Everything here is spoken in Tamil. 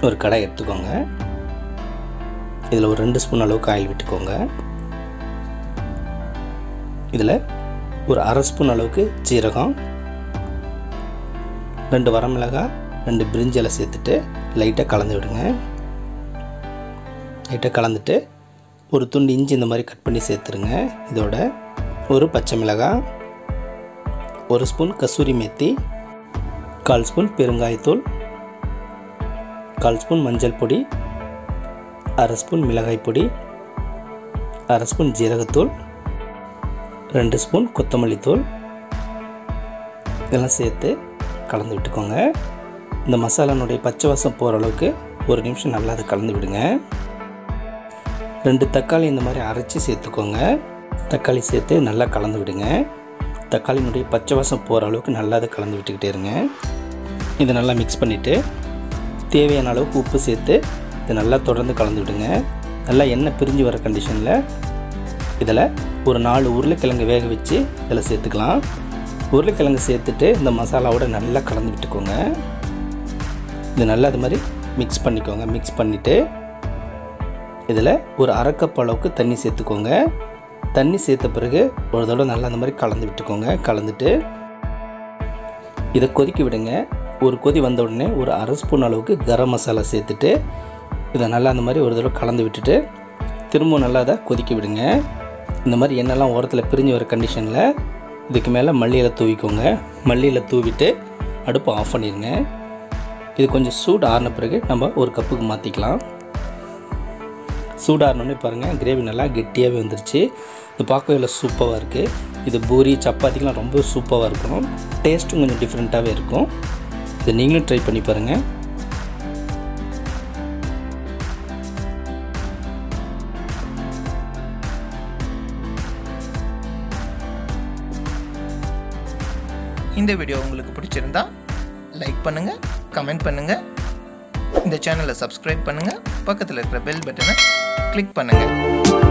ஒரு கடாய் எடுத்துக்கோங்க. இதில் ஒரு 2 ஸ்பூன் அளவுக்கு ஆயில் விட்டுக்கோங்க. இதில் ஒரு 1/2 ஸ்பூன் அளவுக்கு ஜீரகம், 2 வரமிளகாய், 2 பிரிஞ்சி இலை சேர்த்துட்டு லைட்டாக கலந்து விடுங்க. லைட்டாக கலந்துட்டு ஒரு துண்டு இஞ்சி இந்த மாதிரி கட் பண்ணி சேர்த்துருங்க. இதோட ஒரு பச்சை மிளகாய், 1 ஸ்பூன் கசூரி மேத்தி, 1/4 ஸ்பூன் பெருங்காயத்தூள், 1/4 ஸ்பூன் மஞ்சள் பொடி, 1/2 ஸ்பூன் மிளகாய் பொடி, 1/2 ஸ்பூன் ஜீரகத்தூள், 2 ஸ்பூன் கொத்தமல்லி தூள் இதெல்லாம் சேர்த்து கலந்து விட்டுக்கோங்க. இந்த மசாலானுடைய பச்சை வாசம் போகிற அளவுக்கு ஒரு நிமிஷம் நல்லா அதை கலந்து விடுங்க. 2 தக்காளி இந்த மாதிரி அரைச்சி சேர்த்துக்கோங்க. தக்காளி சேர்த்து நல்லா கலந்து விடுங்க. தக்காளியினுடைய பச்சை வாசம் போகிற அளவுக்கு நல்லா அதை கலந்து விட்டுக்கிட்டே இருங்க. இதை நல்லா மிக்ஸ் பண்ணிவிட்டு தேவையான அளவுக்கு உப்பு சேர்த்து இதை நல்லா தொடர்ந்து கலந்து விடுங்க. நல்லா எண்ணெய் பிரிஞ்சு வர கண்டிஷனில் இதில் ஒரு 4 உருளைக்கிழங்கு வேக வச்சு இதில் சேர்த்துக்கலாம். உருளைக்கிழங்கு சேர்த்துட்டு இந்த மசாலாவோட நல்லா கலந்து விட்டுக்கோங்க. இது நல்லா அது மாதிரி மிக்ஸ் பண்ணிக்கோங்க. மிக்ஸ் பண்ணிவிட்டு இதில் ஒரு 1/2 கப் அளவுக்கு தண்ணி சேர்த்துக்கோங்க. தண்ணி சேர்த்த பிறகு ஒரு தடவை நல்லா அந்த மாதிரி கலந்து விட்டுக்கோங்க. கலந்துட்டு இதை கொதிக்க விடுங்க. ஒரு கொதி வந்த உடனே ஒரு 1/2 ஸ்பூன் அளவுக்கு கரம் மசாலா சேர்த்துட்டு இதை நல்லா அந்த மாதிரி ஒரு தடவை கலந்து விட்டுட்டு திரும்பவும் நல்லா அதை கொதிக்க விடுங்க. இந்த மாதிரி எண்ணெய்லாம் ஓரத்தில் பிரிஞ்சு வர கண்டிஷனில் இதுக்கு மேலே மல்லியில் தூவிக்கோங்க. மல்லியில் தூவிட்டு அடுப்பை ஆஃப் பண்ணிடுங்க. இது கொஞ்சம் சூடு ஆறின பிறகு நம்ம ஒரு கப்புக்கு மாற்றிக்கலாம். சூடாறினோடனே பாருங்கள் கிரேவி நல்லா கெட்டியாகவே வந்துருச்சு. இது பார்க்கவே இல்லை சூப்பராக இருக்குது. இது பூரி சப்பாத்திக்கெலாம் ரொம்ப சூப்பராக இருக்கும். டேஸ்ட்டும் கொஞ்சம் டிஃப்ரெண்ட்டாகவே இருக்கும். இதை நீங்களும் ட்ரை பண்ணி பாருங்கள். இந்த வீடியோ உங்களுக்கு பிடிச்சிருந்தா லைக் பண்ணுங்கள், கமெண்ட் பண்ணுங்கள், இந்த சேனலை சப்ஸ்கிரைப் பண்ணுங்கள், பக்கத்தில் இருக்கிற பெல் பட்டனை கிளிக் பண்ணுங்கள்.